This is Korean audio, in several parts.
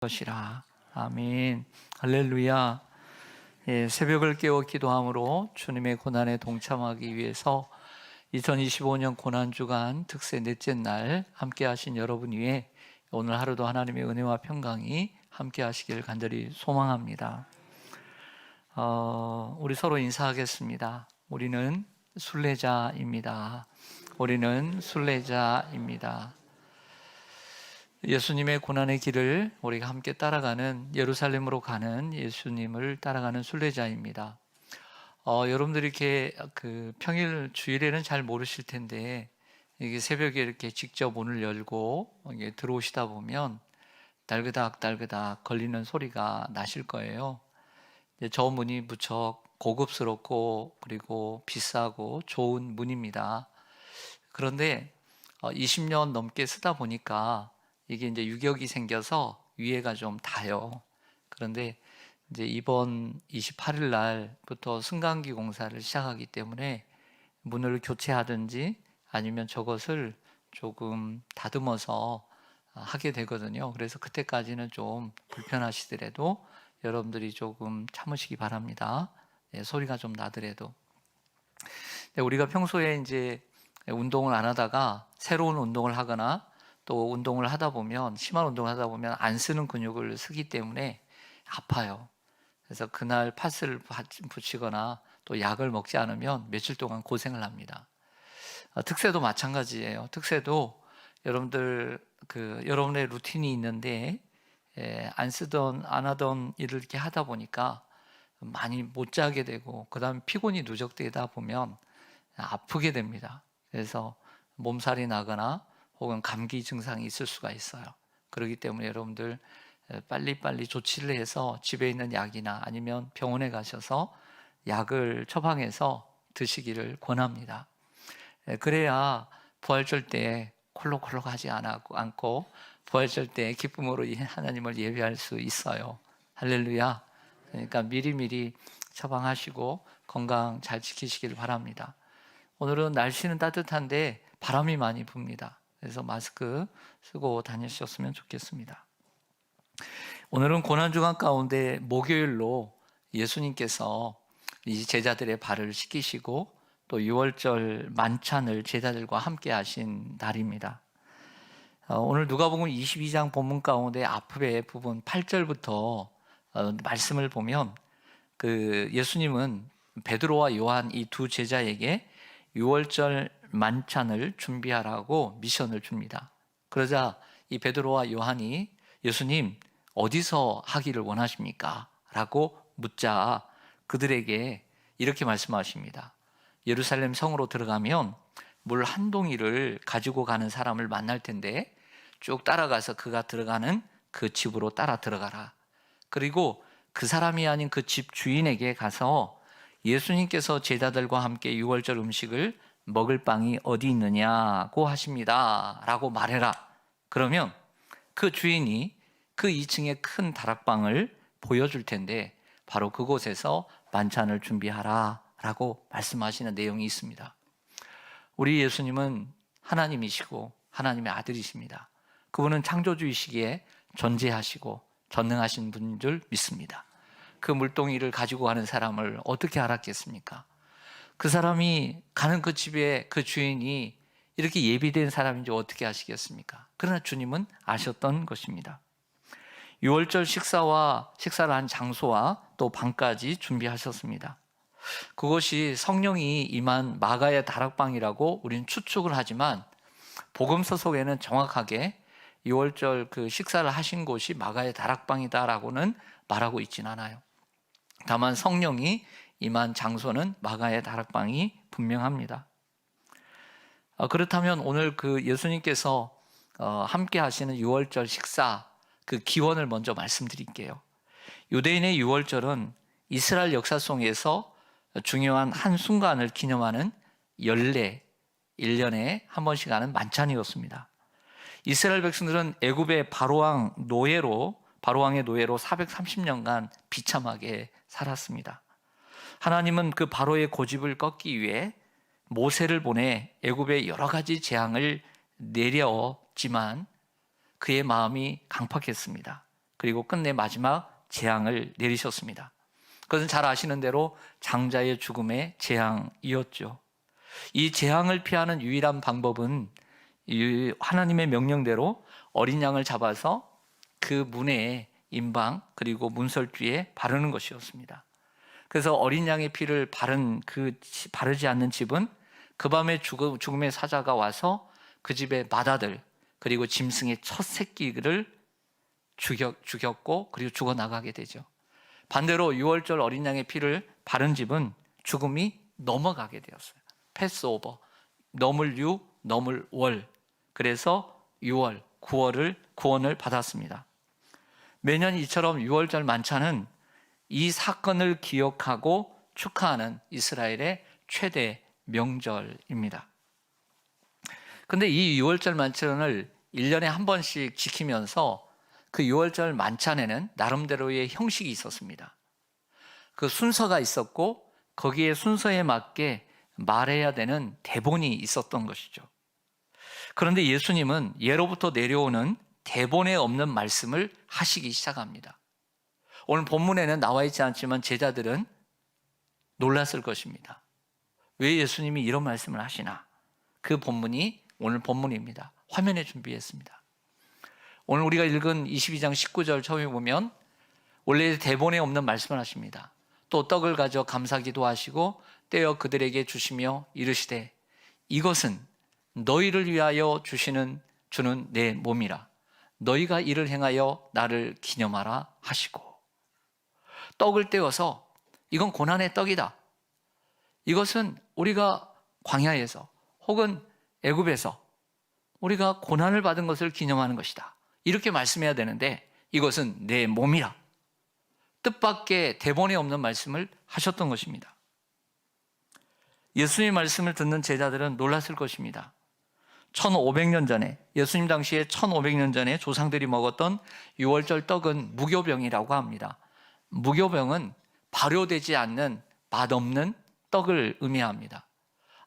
것이라. 아멘. 할렐루야. 예, 새벽을 깨워 기도함으로 주님의 고난에 동참하기 위해서 2025년 고난주간 특세 넷째 날 함께 하신 여러분 위해 오늘 하루도 하나님의 은혜와 평강이 함께 하시길 간절히 소망합니다. 우리 서로 인사하겠습니다. 우리는 순례자입니다. 우리는 순례자입니다. 예수님의 고난의 길을 우리가 함께 따라가는, 예루살렘으로 가는 예수님을 따라가는 순례자입니다. 여러분들이 이렇게 평일 주일에는 잘 모르실 텐데, 이게 새벽에 이렇게 직접 문을 열고 이게 들어오시다 보면 달그닥 걸리는 소리가 나실 거예요. 저 문이 무척 고급스럽고 그리고 비싸고 좋은 문입니다. 그런데 20년 넘게 쓰다 보니까 이게 이제 유격이 생겨서 위에가 좀 닿아요. 그런데 이제 이번 28일 날부터 승강기 공사를 시작하기 때문에 문을 교체하든지 아니면 저것을 조금 다듬어서 하게 되거든요. 그래서 그때까지는 좀 불편하시더라도 여러분들이 조금 참으시기 바랍니다. 소리가 좀 나더라도. 우리가 평소에 이제 운동을 안 하다가 새로운 운동을 하거나 또 운동을 하다 보면, 심한 운동을 하다 보면 안 쓰는 근육을 쓰기 때문에 아파요. 그래서 그날 파스를 붙이거나 또 약을 먹지 않으면 며칠 동안 고생을 합니다. 특세도 마찬가지예요. 특세도 여러분들 여러분의 루틴이 있는데 안 하던 일을 이렇게 하다 보니까 많이 못 자게 되고, 그 다음에 피곤이 누적되다 보면 아프게 됩니다. 그래서 몸살이 나거나 혹은 감기 증상이 있을 수가 있어요. 그렇기 때문에 여러분들 빨리빨리 조치를 해서 집에 있는 약이나 아니면 병원에 가셔서 약을 처방해서 드시기를 권합니다. 그래야 부활절 때 콜록콜록하지 않고 부활절 때 기쁨으로 하나님을 예배할 수 있어요. 할렐루야. 그러니까 미리미리 처방하시고 건강 잘 지키시길 바랍니다. 오늘은 날씨는 따뜻한데 바람이 많이 붑니다. 그래서 마스크 쓰고 다니셨으면 좋겠습니다. 오늘은 고난주간 가운데 목요일로 예수님께서 이 제자들의 발을 씻기시고 또 유월절 만찬을 제자들과 함께 하신 날입니다. 오늘 누가복음 22장 본문 가운데 앞에 부분 8절부터 말씀을 보면 예수님은 베드로와 요한 이 두 제자에게 유월절 만찬을 준비하라고 미션을 줍니다. 그러자 이 베드로와 요한이 예수님 어디서 하기를 원하십니까? 라고 묻자 그들에게 이렇게 말씀하십니다. 예루살렘 성으로 들어가면 물 한 동이를 가지고 가는 사람을 만날 텐데 쭉 따라가서 그가 들어가는 그 집으로 따라 들어가라. 그리고 그 사람이 아닌 그 집 주인에게 가서 예수님께서 제자들과 함께 유월절 음식을 먹을 빵이 어디 있느냐고 하십니다 라고 말해라. 그러면 그 주인이 그 2층에 큰 다락방을 보여줄 텐데 바로 그곳에서 만찬을 준비하라 라고 말씀하시는 내용이 있습니다. 우리 예수님은 하나님이시고 하나님의 아들이십니다. 그분은 창조주이시기에 존재하시고 전능하신 분인 줄 믿습니다. 그 물동이를 가지고 가는 사람을 어떻게 알았겠습니까? 그 사람이 가는 그 집에 그 주인이 이렇게 예비된 사람인지 어떻게 아시겠습니까? 그러나 주님은 아셨던 것입니다. 유월절 식사를 한 장소와 또 방까지 준비하셨습니다. 그것이 성령이 임한 마가의 다락방이라고 우리는 추측을 하지만 복음서 속에는 정확하게 유월절 그 식사를 하신 곳이 마가의 다락방이다라고는 말하고 있진 않아요. 다만 성령이 임한 장소는 마가의 다락방이 분명합니다. 그렇다면 오늘 예수님께서 함께 하시는 유월절 식사 그 기원을 먼저 말씀드릴게요. 유대인의 유월절은 이스라엘 역사 속에서 중요한 한 순간을 기념하는 연례, 1년에 한 번씩 하는 만찬이었습니다. 이스라엘 백성들은 애굽의 바로왕의 노예로 430년간 비참하게 살았습니다. 하나님은 그 바로의 고집을 꺾기 위해 모세를 보내 애굽에 여러 가지 재앙을 내렸지만 그의 마음이 강팍했습니다. 그리고 끝내 마지막 재앙을 내리셨습니다. 그것은 잘 아시는 대로 장자의 죽음의 재앙이었죠. 이 재앙을 피하는 유일한 방법은 이 하나님의 명령대로 어린 양을 잡아서 그 문에 임방 그리고 문설주에 바르는 것이었습니다. 그래서 어린 양의 피를 바르지 않는 집은 그 밤에 죽음의 사자가 와서 그 집의 맏아들 그리고 짐승의 첫 새끼를 죽였고 그리고 죽어나가게 되죠. 반대로 유월절 어린 양의 피를 바른 집은 죽음이 넘어가게 되었어요. 패스오버, 넘을 유, 넘을 월. 그래서 6월, 9월을 받았습니다. 매년 이처럼 유월절 만찬은 이 사건을 기억하고 축하하는 이스라엘의 최대 명절입니다. 그런데 이 유월절 만찬을 1년에 한 번씩 지키면서 그 유월절 만찬에는 나름대로의 형식이 있었습니다. 그 순서가 있었고 거기에 순서에 맞게 말해야 되는 대본이 있었던 것이죠. 그런데 예수님은 예로부터 내려오는 대본에 없는 말씀을 하시기 시작합니다. 오늘 본문에는 나와 있지 않지만 제자들은 놀랐을 것입니다. 왜 예수님이 이런 말씀을 하시나? 그 본문이 오늘 본문입니다. 화면에 준비했습니다. 오늘 우리가 읽은 22장 19절 처음에 보면 원래 대본에 없는 말씀을 하십니다. 또 떡을 가져 감사기도 하시고 떼어 그들에게 주시며 이르시되 이것은 너희를 위하여 주는 내 몸이라. 너희가 이를 행하여 나를 기념하라 하시고, 떡을 떼어서 이건 고난의 떡이다. 이것은 우리가 광야에서 혹은 애굽에서 우리가 고난을 받은 것을 기념하는 것이다. 이렇게 말씀해야 되는데 이것은 내 몸이라. 뜻밖의 대본에 없는 말씀을 하셨던 것입니다. 예수님의 말씀을 듣는 제자들은 놀랐을 것입니다. 1500년 전에, 예수님 당시에 1500년 전에 조상들이 먹었던 유월절 떡은 무교병이라고 합니다. 무교병은 발효되지 않는 맛없는 떡을 의미합니다.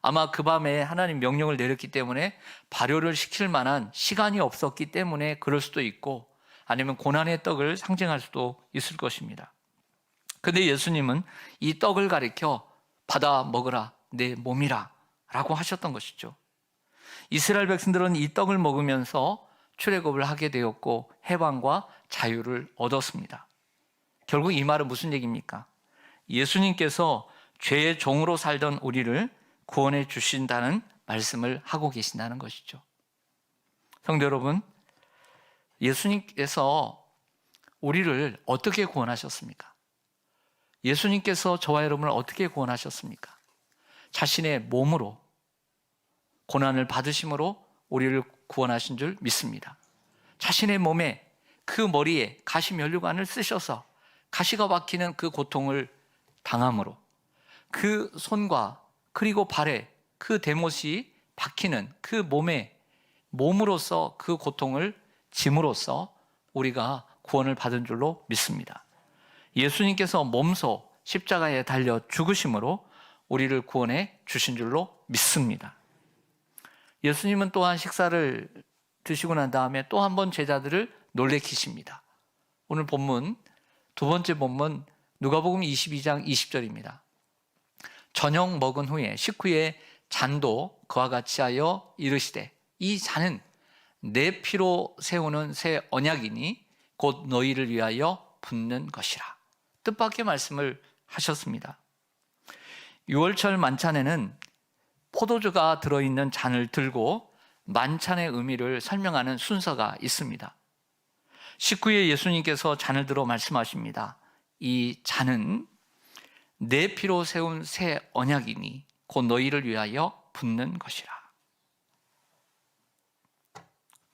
아마 그 밤에 하나님 명령을 내렸기 때문에 발효를 시킬 만한 시간이 없었기 때문에 그럴 수도 있고, 아니면 고난의 떡을 상징할 수도 있을 것입니다. 근데 예수님은 이 떡을 가리켜 받아 먹으라 내 몸이라 라고 하셨던 것이죠. 이스라엘 백성들은 이 떡을 먹으면서 출애굽을 하게 되었고 해방과 자유를 얻었습니다. 결국 이 말은 무슨 얘기입니까? 예수님께서 죄의 종으로 살던 우리를 구원해 주신다는 말씀을 하고 계신다는 것이죠. 성도 여러분, 예수님께서 우리를 어떻게 구원하셨습니까? 예수님께서 저와 여러분을 어떻게 구원하셨습니까? 자신의 몸으로 고난을 받으심으로 우리를 구원하신 줄 믿습니다. 자신의 몸에 그 머리에 가시 면류관을 쓰셔서 가시가 박히는 그 고통을 당함으로 그 손과 그리고 발에 그 대못이 박히는 그 몸으로서 그 고통을 짐으로써 우리가 구원을 받은 줄로 믿습니다. 예수님께서 몸소 십자가에 달려 죽으심으로 우리를 구원해 주신 줄로 믿습니다. 예수님은 또한 식사를 드시고 난 다음에 또 한 번 제자들을 놀래키십니다. 오늘 본문, 두 번째 본문 누가복음 22장 20절입니다. 저녁 먹은 후에 식후에 잔도 그와 같이 하여 이르시되 이 잔은 내 피로 세우는 새 언약이니 곧 너희를 위하여 붓는 것이라. 뜻밖의 말씀을 하셨습니다. 유월절 만찬에는 포도주가 들어있는 잔을 들고 만찬의 의미를 설명하는 순서가 있습니다. 식후에 예수님께서 잔을 들어 말씀하십니다. 이 잔은 내 피로 세운 새 언약이니 곧 너희를 위하여 붓는 것이라.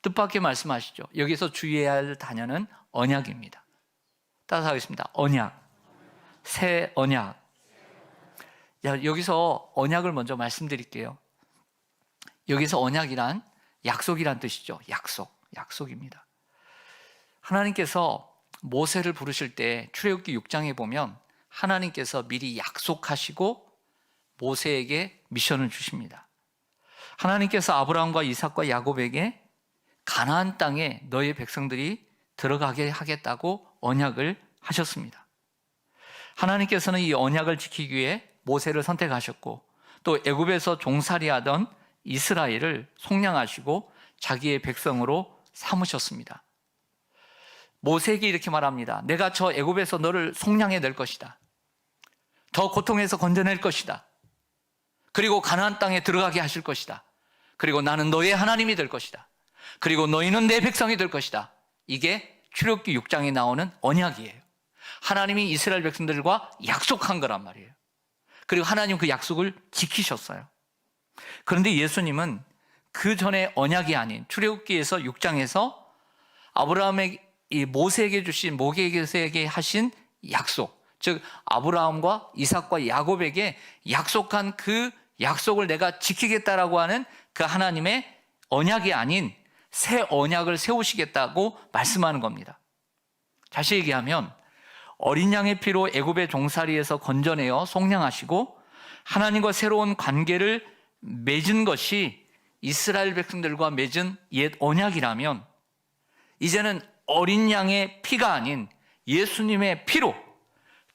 뜻밖의 말씀하시죠. 여기서 주의해야 할 단어는 언약입니다. 따라서 하겠습니다. 언약, 새 언약. 여기서 언약을 먼저 말씀드릴게요. 여기서 언약이란 약속이란 뜻이죠. 약속입니다. 하나님께서 모세를 부르실 때 출애굽기 6장에 보면 하나님께서 미리 약속하시고 모세에게 미션을 주십니다. 하나님께서 아브라함과 이삭과 야곱에게 가나안 땅에 너희 백성들이 들어가게 하겠다고 언약을 하셨습니다. 하나님께서는 이 언약을 지키기 위해 모세를 선택하셨고 또 애굽에서 종살이하던 이스라엘을 속량하시고 자기의 백성으로 삼으셨습니다. 모세에게 이렇게 말합니다. 내가 저 애굽에서 너를 속량해낼 것이다. 저 고통에서 건져낼 것이다. 그리고 가나안 땅에 들어가게 하실 것이다. 그리고 나는 너의 하나님이 될 것이다. 그리고 너희는 내 백성이 될 것이다. 이게 출애굽기 6장에 나오는 언약이에요. 하나님이 이스라엘 백성들과 약속한 거란 말이에요. 그리고 하나님 그 약속을 지키셨어요. 그런데 예수님은 그 전에 언약이 아닌 출애굽기에서 6장에서 아브라함의 이 모세에게 주신 모세에게 하신 약속, 즉 아브라함과 이삭과 야곱에게 약속한 그 약속을 내가 지키겠다라고 하는 그 하나님의 언약이 아닌 새 언약을 세우시겠다고 말씀하는 겁니다. 다시 얘기하면 어린 양의 피로 애굽의 종살이에서 건져내어 속량하시고 하나님과 새로운 관계를 맺은 것이 이스라엘 백성들과 맺은 옛 언약이라면 이제는 어린 양의 피가 아닌 예수님의 피로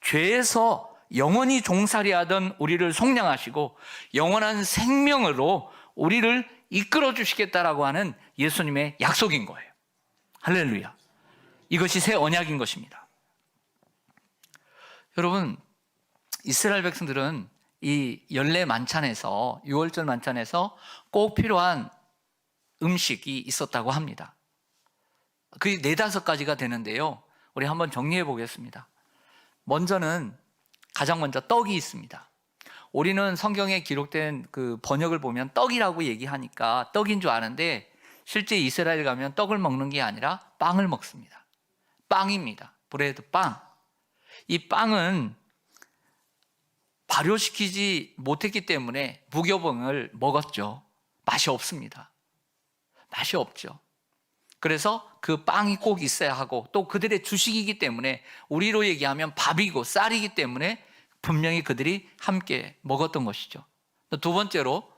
죄에서 영원히 종살이하던 우리를 속량하시고 영원한 생명으로 우리를 이끌어 주시겠다라고 하는 예수님의 약속인 거예요. 할렐루야. 이것이 새 언약인 것입니다. 여러분, 이스라엘 백성들은 이 연례 만찬에서, 유월절 만찬에서 꼭 필요한 음식이 있었다고 합니다. 그게 4-5가지가 되는데요. 우리 한번 정리해 보겠습니다. 먼저는 가장 먼저 떡이 있습니다. 우리는 성경에 기록된 그 번역을 보면 떡이라고 얘기하니까 떡인 줄 아는데 실제 이스라엘 가면 떡을 먹는 게 아니라 빵을 먹습니다. 빵입니다. 브레드 빵. 이 빵은 발효시키지 못했기 때문에 무교병을 먹었죠. 맛이 없습니다. 맛이 없죠. 그래서 그 빵이 꼭 있어야 하고 또 그들의 주식이기 때문에 우리로 얘기하면 밥이고 쌀이기 때문에 분명히 그들이 함께 먹었던 것이죠. 두 번째로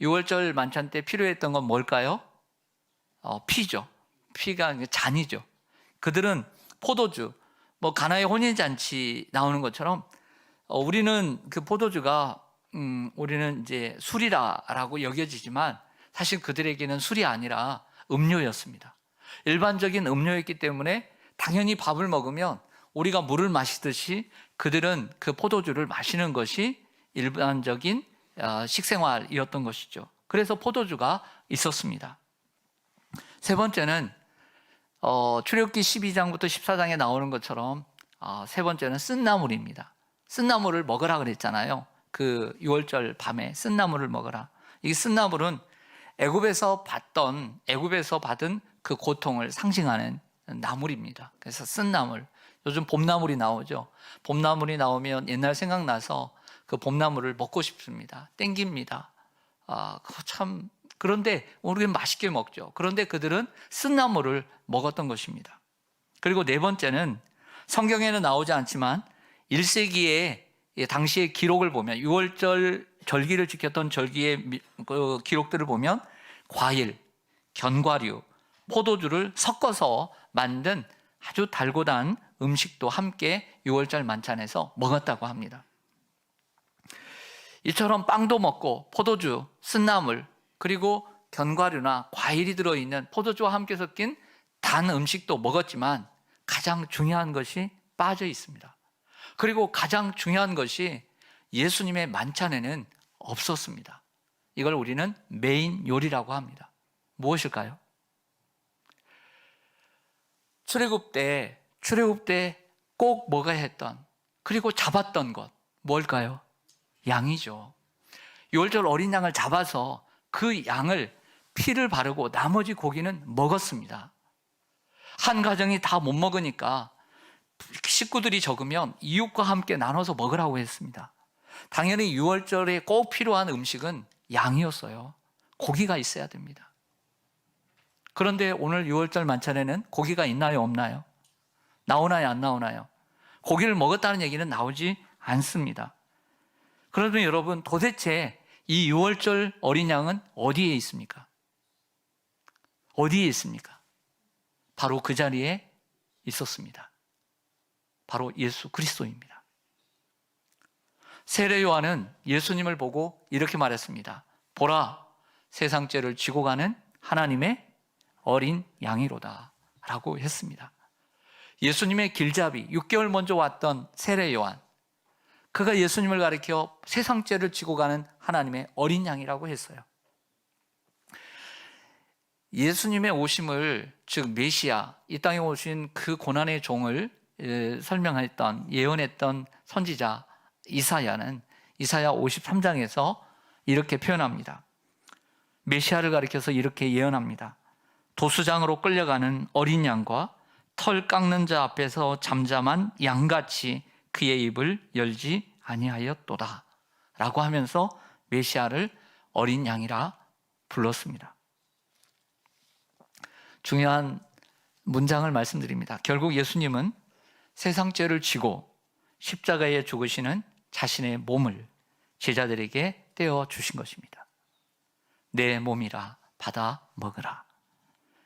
6월절 만찬 때 필요했던 건 뭘까요? 피죠. 피가 잔이죠. 그들은 포도주, 가나의 혼인잔치 나오는 것처럼 우리는 그 포도주가 우리는 이제 술이라고 여겨지지만 사실 그들에게는 술이 아니라 음료였습니다. 일반적인 음료였기 때문에 당연히 밥을 먹으면 우리가 물을 마시듯이 그들은 그 포도주를 마시는 것이 일반적인 식생활이었던 것이죠. 그래서 포도주가 있었습니다. 세 번째는 출애굽기 12장부터 14장에 나오는 것처럼 세 번째는 쓴나물입니다. 쓴나물을 먹으라 그랬잖아요. 그 6월절 밤에 쓴나물을 먹으라. 이 쓴나물은 애굽에서 받은 그 고통을 상징하는 나물입니다. 그래서 쓴나물. 요즘 봄나물이 나오죠. 봄나물이 나오면 옛날 생각나서 그 봄나물을 먹고 싶습니다. 땡깁니다. 참 그런데 우리는 맛있게 먹죠. 그런데 그들은 쓴나물을 먹었던 것입니다. 그리고 네 번째는 성경에는 나오지 않지만 1세기의 당시의 기록을 보면 6월절 절기를 지켰던 절기의 그 기록들을 보면 과일, 견과류, 포도주를 섞어서 만든 아주 달고 단 음식도 함께 6월절 만찬에서 먹었다고 합니다. 이처럼 빵도 먹고 포도주, 쓴나물, 그리고 견과류나 과일이 들어있는 포도주와 함께 섞인 단 음식도 먹었지만 가장 중요한 것이 빠져 있습니다. 그리고 가장 중요한 것이 예수님의 만찬에는 없었습니다. 이걸 우리는 메인 요리라고 합니다. 무엇일까요? 출애굽 때 꼭 먹어야 했던, 그리고 잡았던 것 뭘까요? 양이죠. 6월절 어린 양을 잡아서 그 양을 피를 바르고 나머지 고기는 먹었습니다. 한 가정이 다 못 먹으니까 식구들이 적으면 이웃과 함께 나눠서 먹으라고 했습니다. 당연히 6월절에 꼭 필요한 음식은 양이었어요. 고기가 있어야 됩니다. 그런데 오늘 6월절 만찬에는 고기가 있나요, 없나요? 나오나요, 안 나오나요? 고기를 먹었다는 얘기는 나오지 않습니다. 그러면 여러분, 도대체 이 6월절 어린 양은 어디에 있습니까? 어디에 있습니까? 바로 그 자리에 있었습니다. 바로 예수 그리스도입니다. 세례 요한은 예수님을 보고 이렇게 말했습니다. 보라, 세상 죄를 지고 가는 하나님의 어린 양이로다 라고 했습니다. 예수님의 길잡이, 6개월 먼저 왔던 세례 요한, 그가 예수님을 가리켜 세상 죄를 지고 가는 하나님의 어린 양이라고 했어요. 예수님의 오심을, 즉 메시아, 이 땅에 오신 그 고난의 종을 설명했던, 예언했던 선지자 이사야는 이사야 53장에서 이렇게 표현합니다. 메시아를 가리켜서 이렇게 예언합니다. 도수장으로 끌려가는 어린 양과 털 깎는 자 앞에서 잠잠한 양같이 그의 입을 열지 아니하였도다 라고 하면서 메시아를 어린 양이라 불렀습니다. 중요한 문장을 말씀드립니다. 결국 예수님은 세상 죄를 지고 십자가에 죽으시는 자신의 몸을 제자들에게 떼어 주신 것입니다. 내 몸이라 받아 먹으라.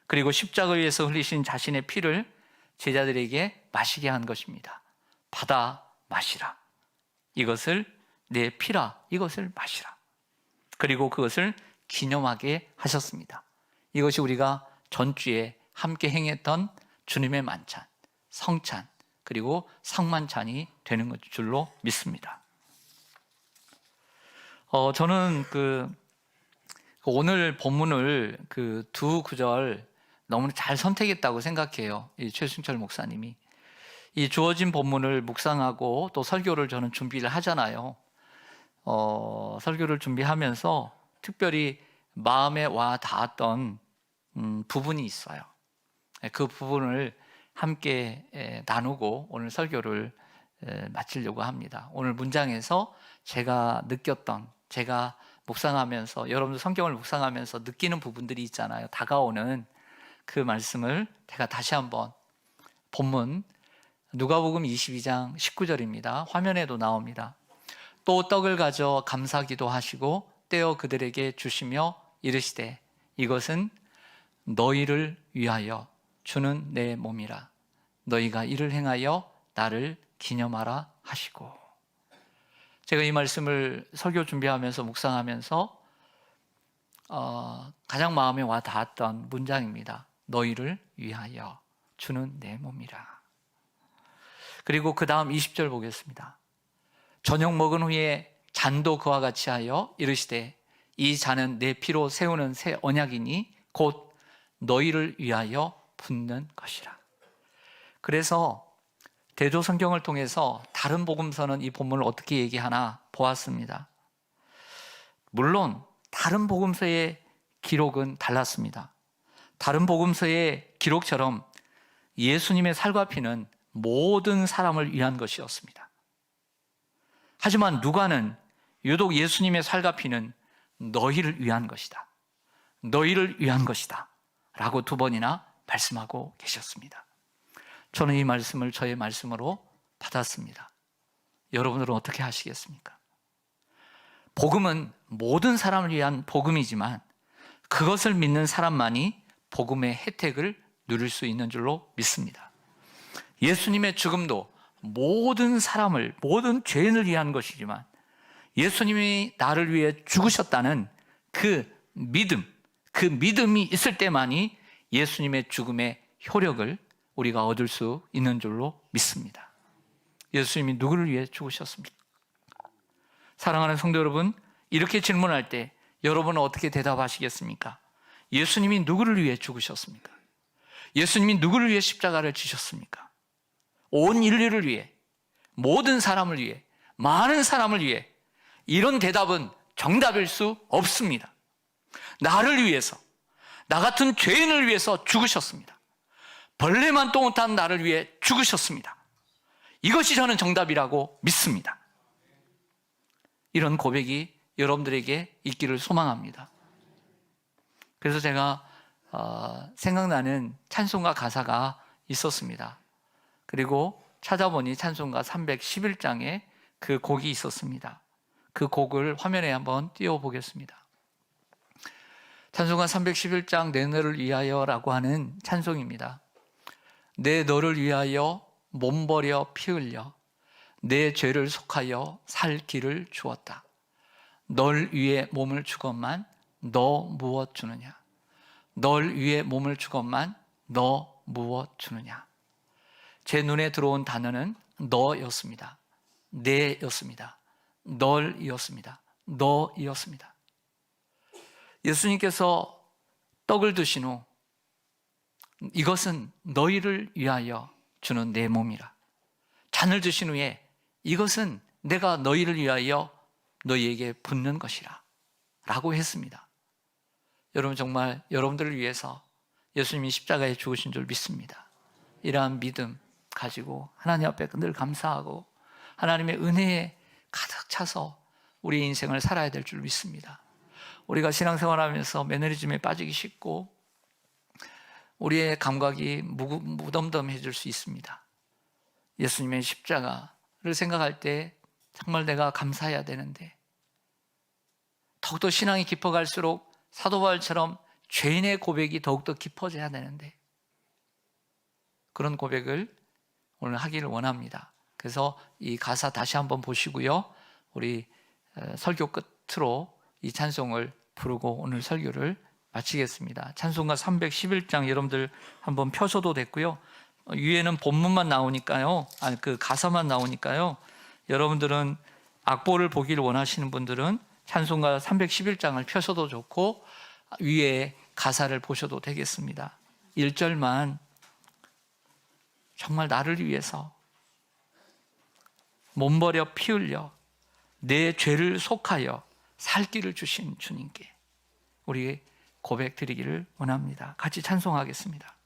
그리고 십자가 위에서 흘리신 자신의 피를 제자들에게 마시게 한 것입니다. 받아 마시라. 이것을 내 피라. 이것을 마시라. 그리고 그것을 기념하게 하셨습니다. 이것이 우리가 전주에 함께 행했던 주님의 만찬, 성찬, 그리고 상만찬이 되는 줄로 믿습니다. 저는 오늘 본문을 두 구절 너무 잘 선택했다고 생각해요. 이 최순철 목사님이. 이 주어진 본문을 묵상하고 또 설교를 저는 준비를 하잖아요. 설교를 준비하면서 특별히 마음에 와 닿았던 부분이 있어요. 그 부분을 함께 나누고 오늘 설교를 마치려고 합니다. 오늘 문장에서 제가 느꼈던, 제가 묵상하면서, 여러분들 성경을 묵상하면서 느끼는 부분들이 있잖아요. 다가오는 그 말씀을 제가 다시 한번 본문 누가복음 22장 19절입니다. 화면에도 나옵니다. 또 떡을 가져 감사기도 하시고 떼어 그들에게 주시며 이르시되 이것은 너희를 위하여 주는 내 몸이라. 너희가 이를 행하여 나를 기념하라 하시고. 제가 이 말씀을 설교 준비하면서 묵상하면서 가장 마음에 와 닿았던 문장입니다. 너희를 위하여 주는 내 몸이라. 그리고 그 다음 20절 보겠습니다. 저녁 먹은 후에 잔도 그와 같이 하여 이르시되 이 잔은 내 피로 세우는 새 언약이니 곧 너희를 위하여 붓는 것이라. 그래서 대조 성경을 통해서 다른 복음서는 이 본문을 어떻게 얘기하나 보았습니다. 물론 다른 복음서의 기록은 달랐습니다. 다른 복음서의 기록처럼 예수님의 살과 피는 모든 사람을 위한 것이었습니다. 하지만 누가는 유독 예수님의 살과 피는 너희를 위한 것이다. 너희를 위한 것이다. 라고 두 번이나 말씀하고 계셨습니다. 저는 이 말씀을 저의 말씀으로 받았습니다. 여러분들은 어떻게 하시겠습니까? 복음은 모든 사람을 위한 복음이지만 그것을 믿는 사람만이 복음의 혜택을 누릴 수 있는 줄로 믿습니다. 예수님의 죽음도 모든 사람을, 모든 죄인을 위한 것이지만 예수님이 나를 위해 죽으셨다는 그 믿음이 있을 때만이 예수님의 죽음의 효력을 우리가 얻을 수 있는 줄로 믿습니다. 예수님이 누구를 위해 죽으셨습니까? 사랑하는 성도 여러분, 이렇게 질문할 때 여러분은 어떻게 대답하시겠습니까? 예수님이 누구를 위해 죽으셨습니까? 예수님이 누구를 위해 십자가를 지셨습니까? 온 인류를 위해, 모든 사람을 위해, 많은 사람을 위해. 이런 대답은 정답일 수 없습니다. 나를 위해서, 나 같은 죄인을 위해서 죽으셨습니다. 벌레만도 못한 나를 위해 죽으셨습니다. 이것이 저는 정답이라고 믿습니다. 이런 고백이 여러분들에게 있기를 소망합니다. 그래서 제가 생각나는 찬송가 가사가 있었습니다. 그리고 찾아보니 찬송가 311장에 그 곡이 있었습니다. 그 곡을 화면에 한번 띄워보겠습니다. 찬송가 311장 내 너를 위하여라고 하는 찬송입니다. 내 너를 위하여 몸버려 피 흘려 내 죄를 속하여 살 길을 주었다. 널 위해 몸을 주건만 너 무엇 주느냐? 널 위해 몸을 주건만 너 무엇 주느냐? 제 눈에 들어온 단어는 너였습니다. 내였습니다. 널이었습니다. 너이었습니다. 예수님께서 떡을 드신 후 이것은 너희를 위하여 주는 내 몸이라. 잔을 드신 후에 이것은 내가 너희를 위하여 너희에게 붓는 것이라 라고 했습니다. 여러분, 정말 여러분들을 위해서 예수님이 십자가에 죽으신 줄 믿습니다. 이러한 믿음 가지고 하나님 앞에 늘 감사하고 하나님의 은혜에 가득 차서 우리의 인생을 살아야 될 줄 믿습니다. 우리가 신앙생활하면서 매너리즘에 빠지기 쉽고 우리의 감각이 무덤덤해질 수 있습니다. 예수님의 십자가를 생각할 때 정말 내가 감사해야 되는데, 더욱더 신앙이 깊어갈수록 사도 바울처럼 죄인의 고백이 더욱더 깊어져야 되는데, 그런 고백을 오늘 하기를 원합니다. 그래서 이 가사 다시 한번 보시고요, 우리 설교 끝으로 이 찬송을 부르고 오늘 설교를 마치겠습니다. 찬송가 311장 여러분들 한번 펴셔도 됐고요, 위에는 본문만 나오니까요, 그 가사만 나오니까요, 여러분들은 악보를 보기를 원하시는 분들은 찬송가 311장을 펴셔도 좋고 위에 가사를 보셔도 되겠습니다. 1절만 정말 나를 위해서 몸버려 피 흘려 내 죄를 속하여 살 길을 주신 주님께 우리 고백 드리기를 원합니다. 같이 찬송하겠습니다.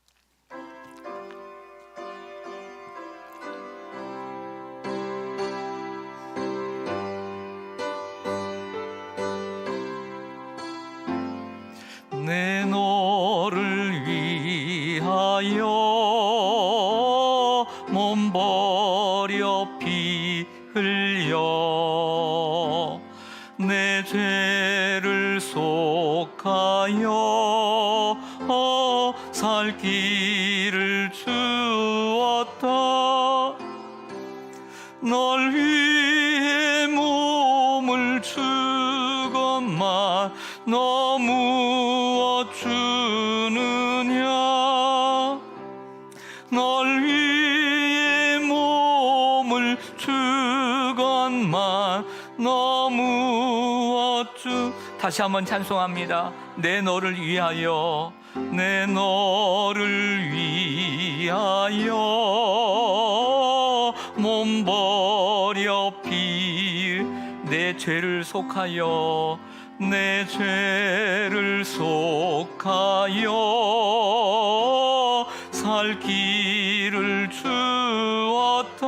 내 너를 위하여 몸버려 피 흘려 내 죄를 속하여 살 길을 주었다. 널 위해 몸을 주건만 너 무엇 주느냐? 널 위해 몸을 주건만 너 무엇 주. 다시 한번 찬송합니다. 내 너를 위하여 내 너를 위하여 몸버려 피 내 죄를 속하여 내 죄를 속하여 살 길을 주었다.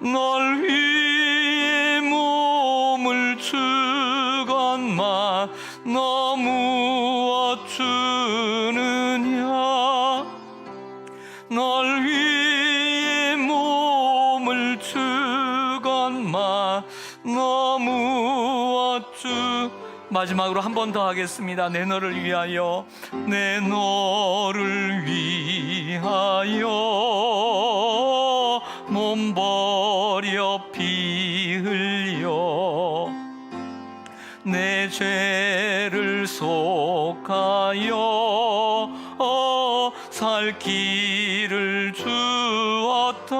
널 위해 몸을 주건만 너 무엇 주느냐? 널 위해 몸을 주건만 너 무엇 주. 마지막으로 한 번 더 하겠습니다. 내 너를 위하여 내 너를 위하여 몸버려 피 흘려 내 죄를 속하여 살 길을 주었다.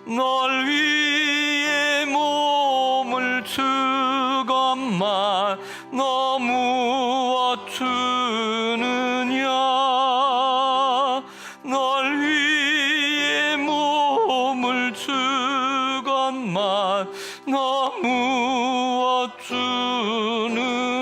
널 위해 몸을 주건만 너 무엇 주느냐? 널 위해 몸을 주건만 너 무엇 주느냐?